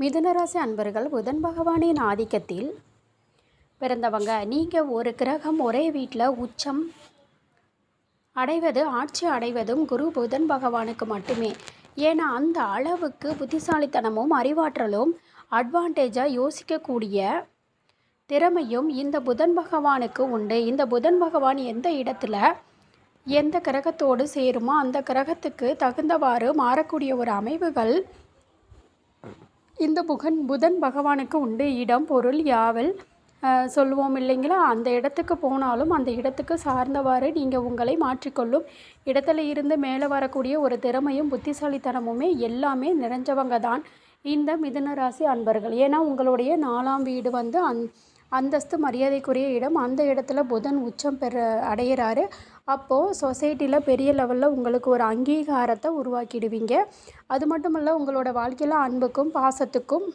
மிதுனராசி அன்பர்கள் புதன் பகவானின் ஆதிக்கத்தில் பிறந்தவங்க. நீங்கள் ஒரு கிரகம் ஒரே வீட்டில் உச்சம் அடைவது ஆட்சி அடைவதும் குரு புதன் பகவானுக்கு மட்டுமே. ஏன்னா அந்த அளவுக்கு புத்திசாலித்தனமும் அறிவாற்றலும் அட்வான்டேஜாக யோசிக்கக்கூடிய திறமையும் இந்த புதன் பகவானுக்கு உண்டு. இந்த புதன் பகவான் எந்த இடத்துல எந்த கிரகத்தோடு சேருமோ அந்த கிரகத்துக்கு தகுந்தவாறு மாறக்கூடிய ஒரு அமைவுகள் இந்த புதன் பகவானுக்கு உண்டு. இடம் பொருள் யாவல் சொல்லுவோம் இல்லைங்களா, அந்த இடத்துக்கு போனாலும் அந்த இடத்துக்கு சார்ந்தவாறு நீங்கள் உங்களை மாற்றிக்கொள்ளும் இடத்துல இருந்து மேலே வரக்கூடிய ஒரு திறமையும் புத்திசாலித்தனமுமே எல்லாமே நிறைஞ்சவங்க தான் இந்த மிதுன ராசி அன்பர்கள். ஏன்னா உங்களுடைய 4ஆம் வீடு வந்து அந்தஸ்து மரியாதைக்குரிய இடம். அந்த இடத்துல புதன் உச்சம் அடையிறாரு. அப்போது சொசைட்டியில் பெரிய லெவலில் உங்களுக்கு ஒரு அங்கீகாரத்தை உருவாக்கிடுவீங்க. அது மட்டும் இல்லை, உங்களோட வாழ்க்கையில் அன்புக்கும் பாசத்துக்கும்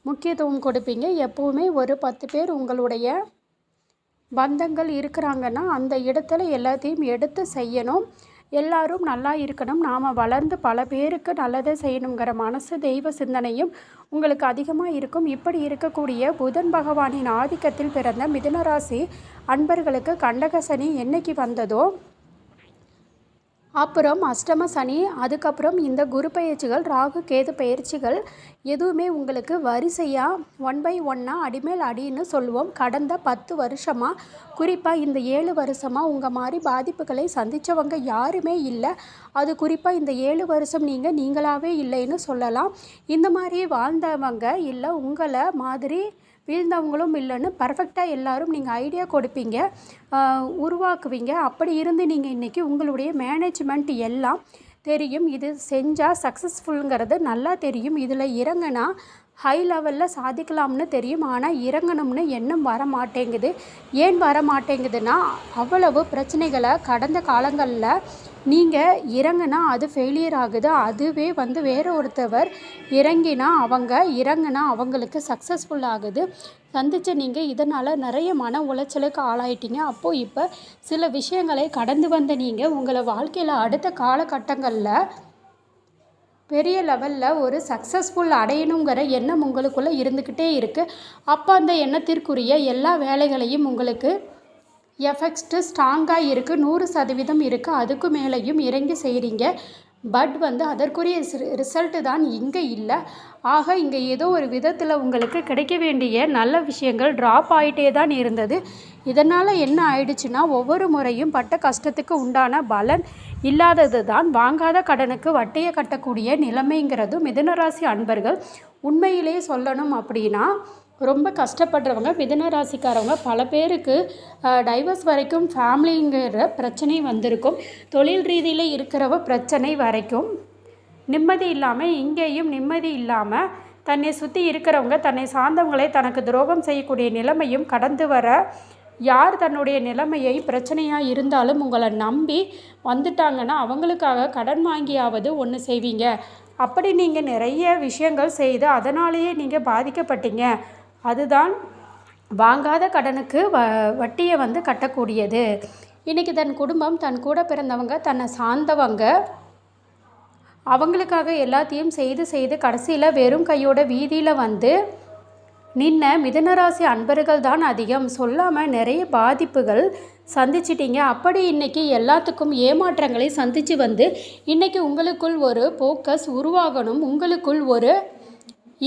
முக்கியத்துவம் கொடுப்பீங்க. எப்போவுமே ஒரு 10 பேர் உங்களுடைய பந்தங்கள் இருக்கிறாங்கன்னா அந்த இடத்துல எல்லாத்தையும் எடுத்து செய்யணும். எல்லாரும் நல்லா இருக்கணும், நாம் வளர்ந்து பல பேருக்கு நல்லதை செய்யணுங்கிற மனசு தெய்வ சிந்தனையும் உங்களுக்கு அதிகமாக இருக்கும். இப்படி இருக்கக்கூடிய புதன் பகவானின் ஆதிக்கத்தில் பிறந்த மிதுனராசி அன்பர்களுக்கு கண்டக சனி என்னைக்கு வந்ததோ அப்புறம் அஷ்டம சனி, அதுக்கப்புறம் இந்த குரு பயிற்சிகள், ராகு கேது பயிற்சிகள் எதுவுமே உங்களுக்கு வரிசையாக 1 by 1 அடிமேல் அடின்னு சொல்லுவோம். கடந்த 10 வருஷமாக, குறிப்பாக இந்த 7 வருஷமாக உங்கள் மாதிரி பாதிப்புகளை சந்தித்தவங்க யாருமே இல்லை. அது குறிப்பாக இந்த 7 வருஷம் நீங்களாகவே இல்லைன்னு சொல்லலாம். இந்த மாதிரி வாழ்ந்தவங்க இல்லை, உங்களை மாதிரி வீழ்ந்தவங்களும் இல்லைன்னு பர்ஃபெக்டாக எல்லோரும் நீங்கள் ஐடியா கொடுப்பீங்க, உருவாக்குவீங்க. அப்படி இருந்து நீங்கள் இன்றைக்கி உங்களுடைய மேனேஜ்மெண்ட் எல்லாம் தெரியும். இது செஞ்சால் சக்ஸஸ்ஃபுல்ங்கிறது நல்லா தெரியும். இதில் இறங்கினா ஹை லெவலில் சாதிக்கலாம்னு தெரியும். ஆனால் இறங்கணும்னு எண்ணம் வர மாட்டேங்குது. ஏன் வர மாட்டேங்குதுன்னா, அவ்வளவு பிரச்சனைகளை கடந்த காலங்களில் நீங்கள் இறங்கினா அது ஃபெயிலியர் ஆகுது. அதுவே வந்து வேறு ஒருத்தவர் இறங்கினா அவங்களுக்கு சக்ஸஸ்ஃபுல் ஆகுது. சந்தித்த நீங்கள் இதனால் நிறைய மன உளைச்சலுக்கு ஆளாயிட்டீங்க. அப்போது இப்போ சில விஷயங்களை கடந்து வந்த நீங்கள் உங்களை வாழ்க்கையில் அடுத்த காலகட்டங்களில் பெரிய லெவலில் ஒரு சக்ஸஸ்ஃபுல் அடையணுங்கிற எண்ணம் உங்களுக்குள்ளே இருந்துக்கிட்டே இருக்குது. அப்போ அந்த எண்ணத்திற்குரிய எல்லா வேலைகளையும் உங்களுக்கு எஃபெக்ட்ஸ்ட்டு ஸ்ட்ராங்காக இருக்குது, 100% இருக்குது. அதுக்கு மேலேயும் இறங்கி செய்கிறீங்க. பட் வந்து அதற்குரிய ரிசல்ட்டு தான் இங்கே இல்லை. ஆக இங்கே ஏதோ ஒரு விதத்தில் உங்களுக்கு கிடைக்க வேண்டிய நல்ல விஷயங்கள் ட்ராப் ஆகிட்டே தான் இருந்தது. இதனால் என்ன ஆயிடுச்சுன்னா, ஒவ்வொரு முறையும் பட்ட கஷ்டத்துக்கு உண்டான பலன் இல்லாதது தான் வாங்காத கடனுக்கு வட்டியை கட்டக்கூடிய நிலைமைங்கிறது மிதுனராசி அன்பர்கள். உண்மையிலே சொல்லணும் அப்படின்னா ரொம்ப கஷ்டப்படுறவங்க மிதுனராசிக்காரவங்க. பல பேருக்கு டைவர்ஸ் வரைக்கும் ஃபேமிலிங்கிற பிரச்சனை வந்திருக்கும். தொழில் ரீதியில் இருக்கிறவ பிரச்சனை வரைக்கும் நிம்மதி இல்லாமல், இங்கேயும் நிம்மதி இல்லாமல் தன்னை சுற்றி இருக்கிறவங்க தன்னை சார்ந்தவங்களை தனக்கு துரோகம் செய்யக்கூடிய நிலைமையும் கடந்து வர, யார் தன்னுடைய நிலைமையை பிரச்சனையாக இருந்தாலும் உங்களை நம்பி வந்துட்டாங்கன்னா அவங்களுக்காக கடன் வாங்கியாவது ஒன்று செய்வீங்க. அப்படி நீங்கள் நிறைய விஷயங்கள் செய்து அதனாலேயே நீங்கள் பாதிக்கப்பட்டீங்க. அதுதான் வாங்காத கடனுக்கு வட்டியை வந்து கட்டக்கூடியது. இன்றைக்கி தன் குடும்பம், தன் கூட பிறந்தவங்க, தன்னை சார்ந்தவங்க அவங்களுக்காக எல்லாத்தையும் செய்து கடைசியில் வெறும் கையோட வீதியில் வந்து நின்ன மிதுனராசி அன்பர்கள் தான் அதிகம். சொல்லாமல் நிறைய பாதிப்புகள் சந்திச்சிட்டிங்க. அப்படி இன்றைக்கி எல்லாத்துக்கும் ஏமாற்றங்களை சந்தித்து வந்து இன்றைக்கி உங்களுக்குள் ஒரு ஃபோக்கஸ் உருவாகணும், உங்களுக்குள் ஒரு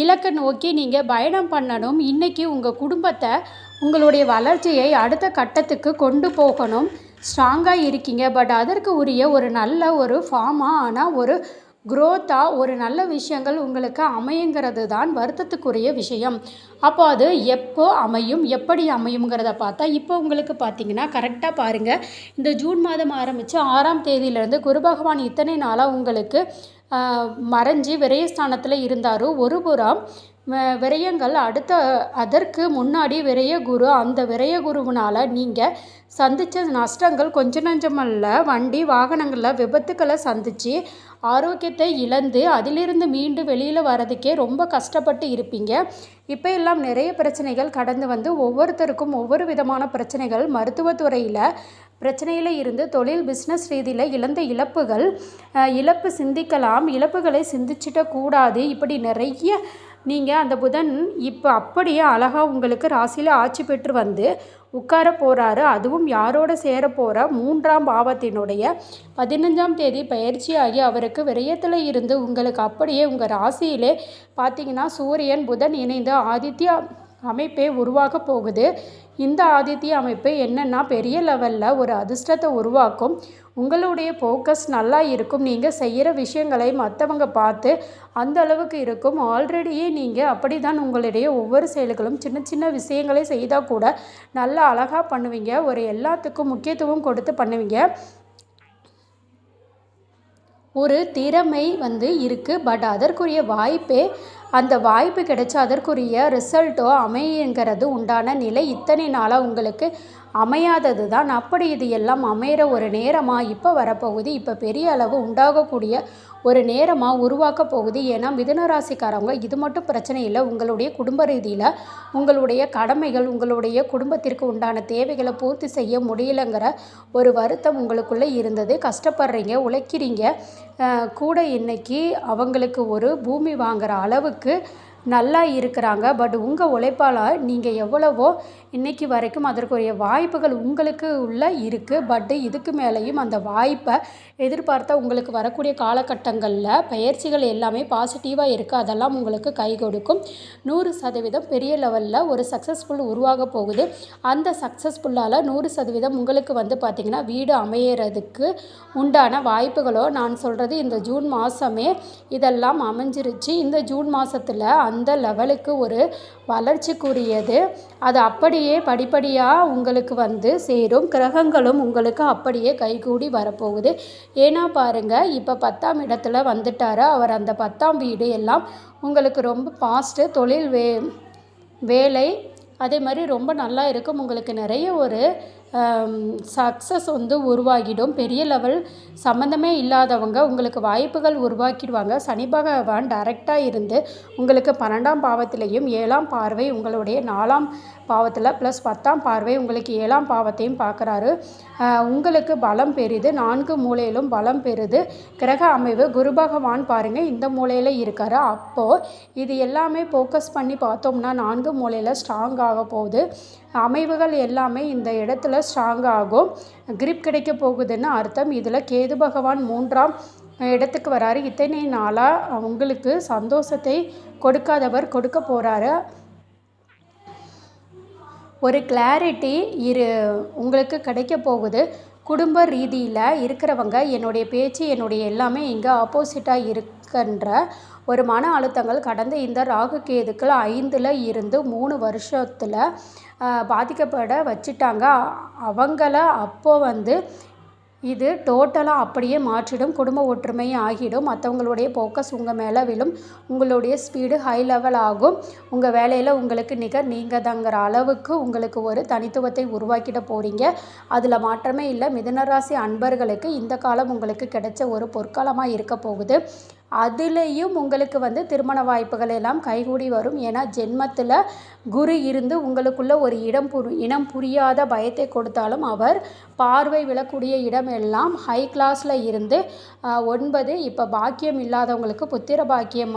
இலக்கை நோக்கி நீங்கள் பயணம் பண்ணணும். இன்றைக்கி உங்கள் குடும்பத்தை, உங்களுடைய வளர்ச்சியை அடுத்த கட்டத்துக்கு கொண்டு போகணும். ஸ்ட்ராங்காக இருக்கீங்க. பட் அதற்கு உரிய ஒரு நல்ல ஒரு ஃபார்மாக, ஆனால் ஒரு க்ரோத்தாக ஒரு நல்ல விஷயங்கள் உங்களுக்கு அமையுங்கிறது தான் வருத்தத்துக்குரிய விஷயம். அப்போ அது எப்போ அமையும், எப்படி அமையுங்கிறத பார்த்தா, இப்போ உங்களுக்கு பார்த்திங்கன்னா கரெக்டாக பாருங்கள், இந்த ஜூன் மாதம் ஆரம்பித்து 6ஆம் தேதியிலேருந்து குரு பகவான் இத்தனை நாளாக உங்களுக்கு மறைஞ்சி விரயஸ்தானத்தில் இருந்தார். ஒரு புறம் விரயங்கள், அதற்கு முன்னாடி விரயகுரு, அந்த விரயகுருவினால் நீங்கள் சந்தித்த நஷ்டங்கள் கொஞ்சம் நஞ்சமல்ல. வண்டி வாகனங்களில் விபத்துக்களை சந்தித்து ஆரோக்கியத்தை இழந்து அதிலிருந்து மீண்டு வெளியில் வரதுக்கே ரொம்ப கஷ்டப்பட்டு இருப்பீங்க. இப்போ எல்லாம் நிறைய பிரச்சனைகள் கடந்து வந்து ஒவ்வொருத்தருக்கும் ஒவ்வொரு விதமான பிரச்சனைகள், மருத்துவத்துறையில் பிரச்சனையில் இருந்து தொழில் பிஸ்னஸ் ரீதியில் இழந்த இழப்புகள், இழப்பு சிந்திக்கலாம், இழப்புகளை சிந்திச்சிடக்கூடாது. இப்படி நிறைய நீங்கள் அந்த புதன் இப்போ அப்படியே அழகாக உங்களுக்கு ராசியில் ஆட்சி பெற்று வந்து உட்கார போகிறாரு. அதுவும் யாரோட சேர போகிற 3ஆம் பாவத்தினுடைய 15ஆம் தேதி பயிற்சியாகி அவருக்கு விரயத்தில் இருந்து உங்களுக்கு அப்படியே உங்கள் ராசியிலே பார்த்திங்கன்னா சூரியன் புதன் இணைந்து ஆதித்ய அமைப்பே உருவாக போகுது. இந்த ஆதித்ய அமைப்பு என்னென்னா பெரிய லெவலில் ஒரு அதிர்ஷ்டத்தை உருவாக்கும். உங்களுடைய ஃபோக்கஸ் நல்லா இருக்கும். நீங்கள் செய்கிற விஷயங்களை மற்றவங்க பார்த்து அந்த அளவுக்கு இருக்கும். ஆல்ரெடியே நீங்கள் அப்படி தான் உங்களுடைய ஒவ்வொரு செயல்களும் சின்ன சின்ன விஷயங்களை செய்தால் கூட நல்லா அழகாக பண்ணுவீங்க. ஒரு எல்லாத்துக்கும் முக்கியத்துவம் கொடுத்து பண்ணுவீங்க. ஒரு திறமை இருக்குது. பட் அதற்குரிய வாய்ப்பே அந்த வாய்ப்பு கிடைச்சா அதற்குரிய ரிசல்ட்டோ அமையுங்கிறது உண்டான நிலை இத்தனை நாளாக உங்களுக்கு அமையாதது தான். அப்படி இது எல்லாம் அமைகிற ஒரு நேரமாக இப்போ வரப்போகுது. இப்போ பெரிய அளவு உண்டாகக்கூடிய ஒரு நேரமாக உருவாக்க போகுது. ஏன்னா மிதுன ராசிக்காரவங்க இது மட்டும் பிரச்சனை இல்லை. உங்களுடைய குடும்ப ரீதியில் உங்களுடைய கடமைகள் உங்களுடைய குடும்பத்திற்கு உண்டான தேவைகளை பூர்த்தி செய்ய முடியலைங்கிற ஒரு வருத்தம் உங்களுக்குள்ளே இருந்தது. கஷ்டப்படுறீங்க, உழைக்கிறீங்க கூட. இன்றைக்கி அவங்களுக்கு ஒரு பூமி வாங்குகிற அளவுக்கு நல்லா இருக்கிறாங்க. பட் உங்கள் உழைப்பால் நீங்கள் எவ்வளவோ இன்றைக்கி வரைக்கும் அதற்குரிய வாய்ப்புகள் உங்களுக்கு உள்ள இருக்குது. பட்டு இதுக்கு மேலேயும் அந்த வாய்ப்பை எதிர்பார்த்தா உங்களுக்கு வரக்கூடிய காலகட்டங்களில் பயிற்சிகள் எல்லாமே பாசிட்டிவாக இருக்குது. அதெல்லாம் உங்களுக்கு கை கொடுக்கும். 100% பெரிய லெவலில் ஒரு சக்ஸஸ்ஃபுல் உருவாக போகுது. அந்த சக்ஸஸ்ஃபுல்லால் 100% உங்களுக்கு பார்த்திங்கன்னா வீடு அமையறதுக்கு உண்டான வாய்ப்புகளோ நான் சொல்கிறது இந்த ஜூன் மாதமே இதெல்லாம் அமைஞ்சிருச்சு. இந்த ஜூன் மாதத்தில் அந்த லெவலுக்கு ஒரு வளர்ச்சிக்குரியது. அது அப்படியே படிப்படியாக உங்களுக்கு சேரும். கிரகங்களும் உங்களுக்கு அப்படியே கைகூடி வரப்போகுது. ஏன்னா பாருங்கள், இப்போ 10ஆம் இடத்துல வந்துட்டார் அவர். அந்த 10ஆம் வீடு எல்லாம் உங்களுக்கு ரொம்ப பாஸ்ட்டு. தொழில் வேலை அதே மாதிரி ரொம்ப நல்லா இருக்கும். உங்களுக்கு நிறைய ஒரு சக்ஸஸ் உருவாகிடும். பெரிய லெவல் சம்மந்தமே இல்லாதவங்க உங்களுக்கு வாய்ப்புகள் உருவாக்கிடுவாங்க. சனி பகவான் டைரெக்டாக இருந்து உங்களுக்கு 12ஆம் பாவத்திலையும் 7ஆம் பார்வை உங்களுடைய 4ஆம் பாவத்தில் ப்ளஸ் 10ஆம் பார்வை உங்களுக்கு 7ஆம் பாவத்தையும் பார்க்குறாரு. உங்களுக்கு பலம் பெறுது. 4 மூலையிலும் பலம் பெறுது. கிரக அமைவு குரு பகவான் பாருங்கள் இந்த மூலையில் இருக்கார். அப்போது இது எல்லாமே ஃபோக்கஸ் பண்ணி பார்த்தோம்னா 4 மூலையில் ஸ்ட்ராங் ஆக போகுது. அமைவுகள் எல்லாமே இந்த இடத்துல ஸ்ட்ராங் ஆகும். கிரிப் கிடைக்க போகுதுன்னு அர்த்தம். இதில் கேது பகவான் 3ஆம் இடத்துக்கு வராரு. இத்தனை நாளாக உங்களுக்கு சந்தோஷத்தை கொடுக்காதவர் கொடுக்க போகிறாரு. ஒரு கிளாரிட்டி உங்களுக்கு கிடைக்க போகுது. குடும்ப ரீதியில் இருக்கிறவங்க என்னுடைய பேச்சு என்னுடைய எல்லாமே இங்கே ஆப்போசிட்டாக இருக்கின்ற ஒரு மன அழுத்தங்கள் கடந்த இந்த ராகு கேதுக்கள் 5ல் இருந்து 3 வருஷத்தில் பாதிக்கப்பட வச்சுட்டாங்க. அவங்கள அப்போது இது டோட்டலாக அப்படியே மாற்றிடும். குடும்ப ஒற்றுமை ஆகிடும். மற்றவங்களுடைய ஃபோக்கஸ் உங்கள் மேலே விழும். உங்களுடைய ஸ்பீடு ஹை லெவல் ஆகும். உங்கள் வேலையில் உங்களுக்கு நிகர் நீங்கள் தாங்கிற அளவுக்கு உங்களுக்கு ஒரு தனித்துவத்தை உருவாக்கிட போகிறீங்க. அதில் மாற்றமே இல்லை. மிதுனராசி அன்பர்களுக்கு இந்த காலம் உங்களுக்கு கிடைச்ச ஒரு பொற்காலமாக இருக்க போகுது. அதுலேயும் உங்களுக்கு திருமண வாய்ப்புகள் எல்லாம் கைகூடி வரும். ஏன்னா ஜென்மத்தில் குரு இருந்து உங்களுக்குள்ள ஒரு இனம் புரியாத பயத்தை கொடுத்தாலும் அவர் பார்வை விழக்கூடிய இடம் எல்லாம் ஹை கிளாஸில் இருந்து 9. இப்போ பாக்கியம் இல்லாதவங்களுக்கு புத்திர பாக்கியம்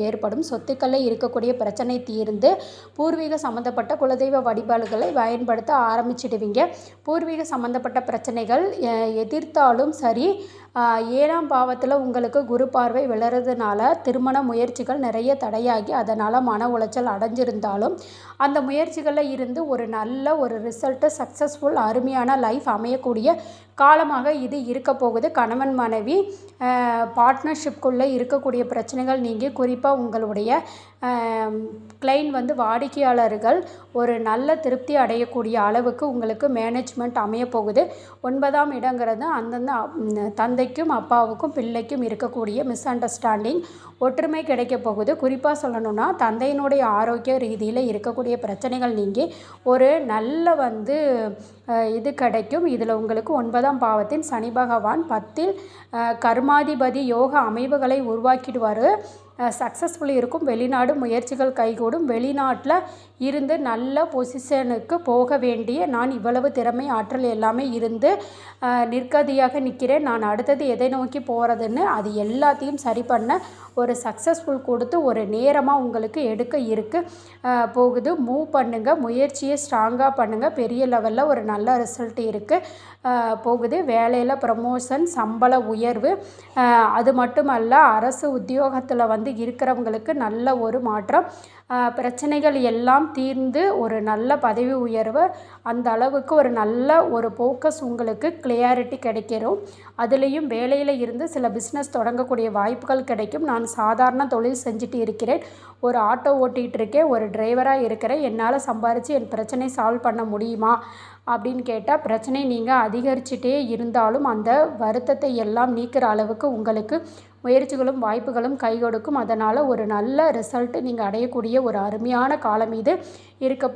ஏற்படும். சொத்துக்களில் இருக்கக்கூடிய பிரச்சனை தீர்ந்து பூர்வீக சம்மந்தப்பட்ட குலதெய்வ வழிபாடுகளை பயன்படுத்த ஆரம்பிச்சிடுவீங்க. பூர்வீக சம்மந்தப்பட்ட பிரச்சனைகள் எதிர்த்தாலும் சரி 7ஆம் பாவத்தில் உங்களுக்கு குரு பார்வை விழறதுனால திருமண முயற்சிகள் நிறைய தடையாகி அதனால் மன உளைச்சல் அடைஞ்சிருந்தாலும் அந்த முயற்சிகளில் இருந்து ஒரு நல்ல ஒரு ரிசல்ட்டு சக்ஸஸ்ஃபுல் அருமையான லைஃப் அமையக்கூடிய காலமாக இது இருக்க போகுது. கணவன் மனைவி பார்ட்னர்ஷிப்குள்ளே இருக்கக்கூடிய பிரச்சனைகள் நீங்கி குறிப்பாக உங்களுடைய கிளைண்ட் வாடிக்கையாளர்கள் ஒரு நல்ல திருப்தி அடையக்கூடிய அளவுக்கு உங்களுக்கு மேனேஜ்மெண்ட் அமைய போகுது. 9ஆம் இடங்கிறது அந்தந்த தந்தைக்கும் அப்பாவுக்கும் பிள்ளைக்கும் இருக்கக்கூடிய மிஸ் அண்டர்ஸ்டாண்டிங் ஒற்றுமை கிடைக்க போகுது. குறிப்பாக சொல்லணும்னா தந்தையினுடைய ஆரோக்கிய ரீதியில் இருக்கக்கூடிய பிரச்சனைகள் நீங்கி ஒரு நல்ல இது கிடைக்கும். இதில் உங்களுக்கு 9ஆம் பாவத்தின் சனி பகவான் 10ல் கர்மாதிபதி யோக அமைவுகளை உருவாக்கிடுவார். சக்ஸஸ்ஃபுல் இருக்கும். வெளிநாடு முயற்சிகள் கைகூடும். வெளிநாட்டில் இருந்து நல்ல பொசிஷனுக்கு போக வேண்டிய நான் இவ்வளவு திறமை ஆற்றல் எல்லாமே இருந்து நிற்கதியாக நிற்கிறேன். நான் அடுத்தது எதை நோக்கி போகிறதுன்னு அது எல்லாத்தையும் சரி பண்ண ஒரு சக்ஸஸ்ஃபுல் கொடுத்து ஒரு நேரமாக உங்களுக்கு எடுக்க போகுது. மூவ் பண்ணுங்கள், முயற்சியை ஸ்ட்ராங்காக பண்ணுங்கள். பெரிய லெவலில் ஒரு நல்ல ரிசல்ட் போகுது. வேலையில் ப்ரமோஷன், சம்பள உயர்வு, அது மட்டுமல்ல அரசு உத்தியோகத்தில் இருக்கிறவங்களுக்கு நல்ல ஒரு மாற்றம். பிரச்சனைகள் எல்லாம் தீர்ந்து ஒரு நல்ல பதவி உயர்வு, அந்த அளவுக்கு ஒரு நல்ல ஒரு ஃபோக்கஸ் உங்களுக்கு கிளியாரிட்டி கிடைக்கிறோம். அதுலேயும் வேலையில் இருந்து சில பிஸ்னஸ் தொடங்கக்கூடிய வாய்ப்புகள் கிடைக்கும். நான் சாதாரண தொழில் செஞ்சுட்டு இருக்கிறேன். ஒரு ஆட்டோ ஓட்டிகிட்டு இருக்கேன், ஒரு டிரைவராக இருக்கிறேன். என்னால் சம்பாரித்து என் பிரச்சனை சால்வ் பண்ண முடியுமா அப்படின்னு கேட்டால், பிரச்சனை நீங்கள் அதிகரிச்சுட்டே இருந்தாலும் அந்த வருத்தத்தை எல்லாம் நீக்கிற அளவுக்கு உங்களுக்கு முயற்சிகளும் வாய்ப்புகளும் கை கொடுக்கும். அதனால் ஒரு நல்ல ரிசல்ட்டு நீங்கள் அடையக்கூடிய ஒரு அருமையான காலம் இது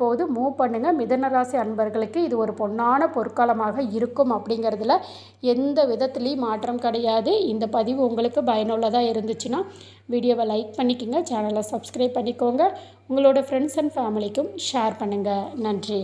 போது. மூவ் பண்ணுங்கள். மிதுனராசி அன்பர்களுக்கு இது ஒரு பொன்னான பொற்காலமாக இருக்கும் அப்படிங்கிறதுல எந்த விதத்துலேயும் மாற்றம் கிடையாது. இந்த பதிவு உங்களுக்கு பயனுள்ளதாக இருந்துச்சுன்னா வீடியோவை லைக் பண்ணிக்கோங்க, சேனலை சப்ஸ்கிரைப் பண்ணிக்கோங்க, உங்களோட ஃப்ரெண்ட்ஸ் அண்ட் ஃபேமிலிக்கும் ஷேர் பண்ணுங்கள். நன்றி.